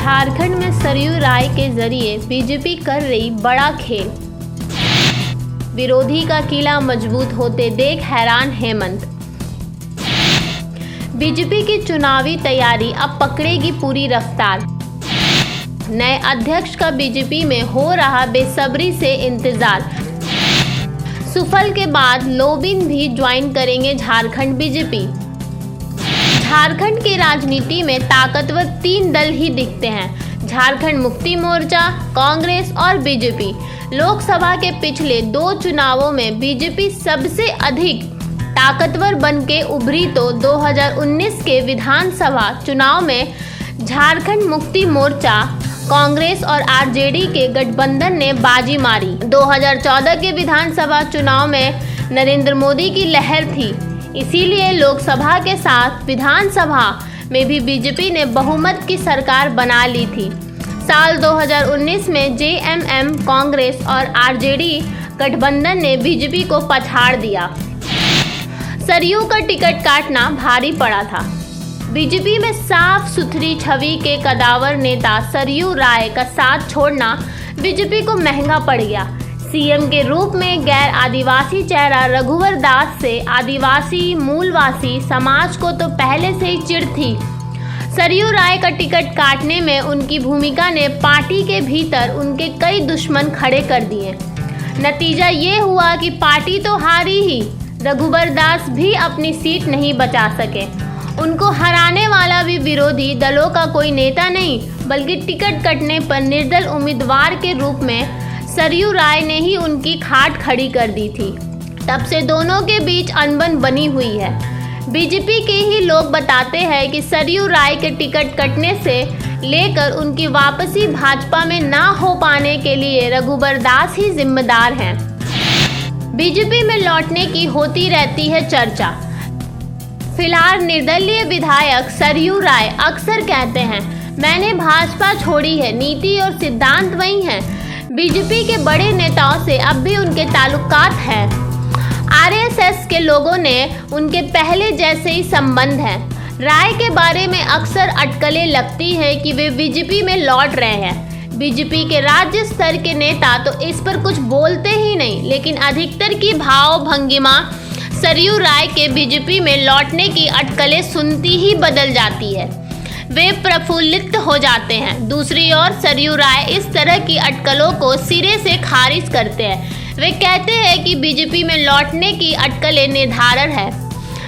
झारखंड में सरयू राय के जरिए बीजेपी कर रही बड़ा खेल। विरोधी का किला मजबूत होते देख हैरान हेमंत। बीजेपी की चुनावी तैयारी अब पकड़ेगी पूरी रफ्तार। नए अध्यक्ष का बीजेपी में हो रहा बेसब्री से इंतजार। सुफल के बाद लोबिन भी ज्वाइन करेंगे झारखंड बीजेपी। झारखंड की राजनीति में ताकतवर 3 दल ही दिखते हैं, झारखंड मुक्ति मोर्चा, कांग्रेस और बीजेपी। लोकसभा के पिछले 2 चुनावों में बीजेपी सबसे अधिक ताकतवर बन के उभरी तो 2019 के विधानसभा चुनाव में झारखंड मुक्ति मोर्चा, कांग्रेस और आरजेडी के गठबंधन ने बाजी मारी। 2014 के विधानसभा चुनाव में नरेंद्र मोदी की लहर थी, इसीलिए लोकसभा के साथ विधानसभा में भी बीजेपी ने बहुमत की सरकार बना ली थी। साल 2019 में जेएमएम, कांग्रेस और आरजेडी गठबंधन ने बीजेपी को पछाड़ दिया। सरयू का टिकट काटना भारी पड़ा था। बीजेपी में साफ सुथरी छवि के कदावर नेता सरयू राय का साथ छोड़ना बीजेपी को महंगा पड़ गया। सीएम के रूप में गैर आदिवासी चेहरा रघुवर दास से आदिवासी मूलवासी समाज को तो पहले से ही चिढ़ थी। सरयू राय का टिकट काटने में उनकी भूमिका ने पार्टी के भीतर उनके कई दुश्मन खड़े कर दिए। नतीजा ये हुआ कि पार्टी तो हारी ही, रघुवर दास भी अपनी सीट नहीं बचा सके। उनको हराने वाला भी विरोधी दलों का कोई नेता नहीं, बल्कि टिकट कटने पर निर्दल उम्मीदवार के रूप में सरयू राय ने ही उनकी खाट खड़ी कर दी थी। तब से दोनों के बीच अनबन बनी हुई है। बीजेपी के ही लोग बताते हैं कि सरयू राय के टिकट कटने से लेकर उनकी वापसी भाजपा में ना हो पाने के लिए रघुवर दास ही जिम्मेदार हैं। बीजेपी में लौटने की होती रहती है चर्चा। फिलहाल निर्दलीय विधायक सरयू राय अक्सर कहते हैं, मैंने भाजपा छोड़ी है, नीति और सिद्धांत वही हैं। बीजेपी के बड़े नेताओं से अब भी उनके ताल्लुकात हैं। आरएसएस के लोगों ने उनके पहले जैसे ही संबंध हैं। राय के बारे में अक्सर अटकलें लगती है कि वे बीजेपी में लौट रहे हैं। बीजेपी के राज्य स्तर के नेता तो इस पर कुछ बोलते ही नहीं, लेकिन अधिकतर की भाव भंगिमा सरयू राय के बीजेपी में लौटने की अटकलें सुनती ही बदल जाती है। वे प्रफुल्लित हो जाते हैं। दूसरी ओर सरयू राय इस तरह की अटकलों को सिरे से खारिज करते हैं। वे कहते हैं कि बीजेपी में लौटने की अटकलें निर्धारण है।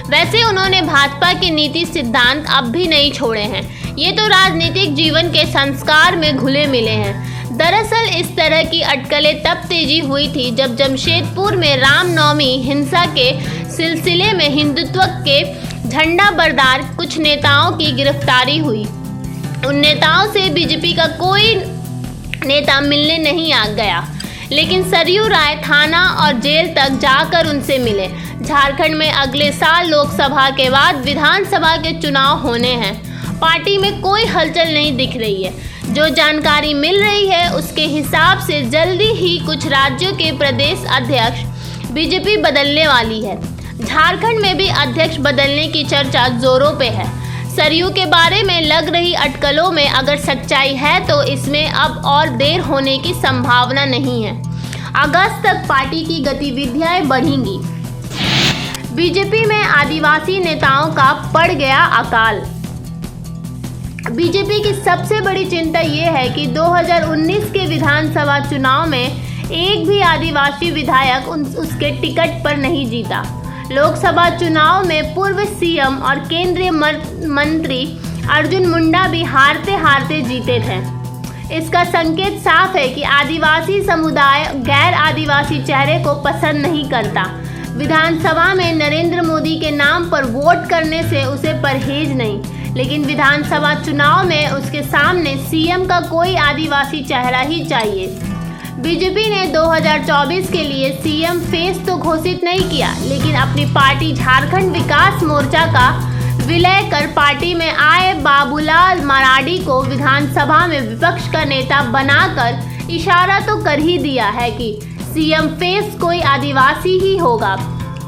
वैसे उन्होंने भाजपा के नीति सिद्धांत अब भी नहीं छोड़े हैं। ये तो राजनीतिक जीवन के संस्कार में घुले मिले हैं। दरअसल इस तरह की अटकलें तब तेजी हुई थी जब जमशेदपुर में रामनवमी हिंसा के सिलसिले में हिंदुत्व के झंडा बरदार कुछ नेताओं की गिरफ्तारी हुई। उन नेताओं से बीजेपी का कोई नेता मिलने नहीं आ गया, लेकिन सरयू राय थाना और जेल तक जाकर उनसे मिले। झारखंड में अगले साल लोकसभा के बाद विधानसभा के चुनाव होने हैं। पार्टी में कोई हलचल नहीं दिख रही है। जो जानकारी मिल रही है उसके हिसाब से जल्दी ही कुछ राज्यों के प्रदेश अध्यक्ष बीजेपी बदलने वाली है। झारखंड में भी अध्यक्ष बदलने की चर्चा जोरों पे है। सरयू के बारे में लग रही अटकलों में अगर सच्चाई है तो इसमें अब और देर होने की संभावना नहीं है। अगस्त तक पार्टी की गतिविधियां बढ़ेंगी। बीजेपी में आदिवासी नेताओं का पड़ गया अकाल। बीजेपी की सबसे बड़ी चिंता ये है कि 2019 के विधानसभा चुनाव में एक भी आदिवासी विधायक उसके टिकट पर नहीं जीता। लोकसभा चुनाव में पूर्व सीएम और केंद्रीय मंत्री अर्जुन मुंडा भी हारते हारते जीते थे। इसका संकेत साफ है कि आदिवासी समुदाय गैर आदिवासी चेहरे को पसंद नहीं करता। विधानसभा में नरेंद्र मोदी के नाम पर वोट करने से उसे परहेज नहीं, लेकिन विधानसभा चुनाव में उसके सामने सीएम का कोई आदिवासी चेहरा ही चाहिए। बीजेपी ने 2024 के लिए सीएम फेस तो घोषित नहीं किया, लेकिन अपनी पार्टी झारखंड विकास मोर्चा का विलय कर पार्टी में आए बाबूलाल मरांडी को विधानसभा में विपक्ष का नेता बनाकर इशारा तो कर ही दिया है कि सीएम फेस कोई आदिवासी ही होगा।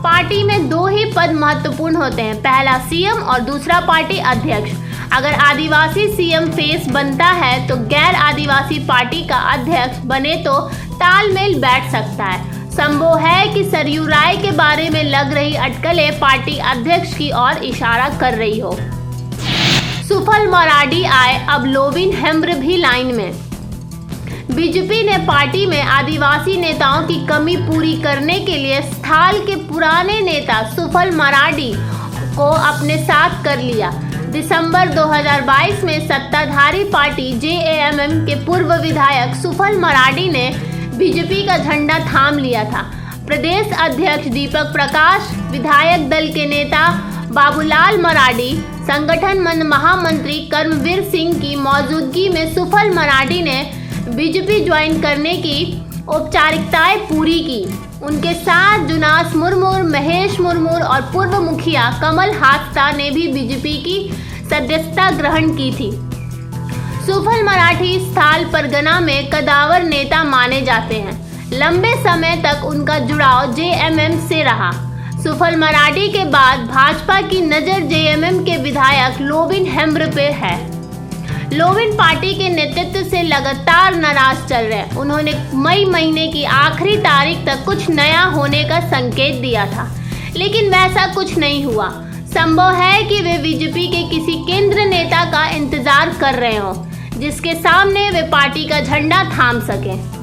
पार्टी में 2 ही पद महत्वपूर्ण होते हैं, पहला सीएम और दूसरा पार्टी अध्यक्ष। अगर आदिवासी सीएम फेस बनता है तो गैर आदिवासी पार्टी का अध्यक्ष बने तो तालमेल बैठ सकता है। संभव है कि सरयू राय के बारे में लग रही अटकलें पार्टी अध्यक्ष की ओर इशारा कर रही हो। सुफल मराडी आए, अब लोविन हेम्ब्र भी लाइन में। बीजेपी ने पार्टी में आदिवासी नेताओं की कमी पूरी करने के लिए स्थाल के पुराने नेता सुफल मराडी को अपने साथ कर लिया। दिसंबर 2022 में सत्ताधारी पार्टी जेएएमएम के पूर्व विधायक सुफल मराडी ने बीजेपी का झंडा थाम लिया था। प्रदेश अध्यक्ष दीपक प्रकाश, विधायक दल के नेता बाबूलाल मराडी, संगठन महामंत्री कर्मवीर सिंह की मौजूदगी में सुफल मराडी ने बीजेपी ज्वाइन करने की औपचारिकताएं पूरी की। उनके साथ जुनास मुर्मू, महेश मुर्मू और पूर्व मुखिया कमल हास्ता ने भी बीजेपी की सदस्यता ग्रहण की थी। सुफल मराठी स्थाल परगना में कदावर नेता माने जाते हैं। लंबे समय तक उनका जुड़ाव जेएमएम से रहा। सुफल मराठी के बाद भाजपा की नज़र जेएमएम के विधायक लोविन हेम्ब्र पे है। लोविन पार्टी के नेतृत्व से लगातार नाराज चल रहे हैं। उन्होंने मई महीने की आखिरी तारीख तक कुछ नया होने का संकेत दिया था, लेकिन वैसा कुछ नहीं हुआ। संभव है कि वे बीजेपी के किसी केंद्र नेता का इंतजार कर रहे हों, जिसके सामने वे पार्टी का झंडा थाम सकें।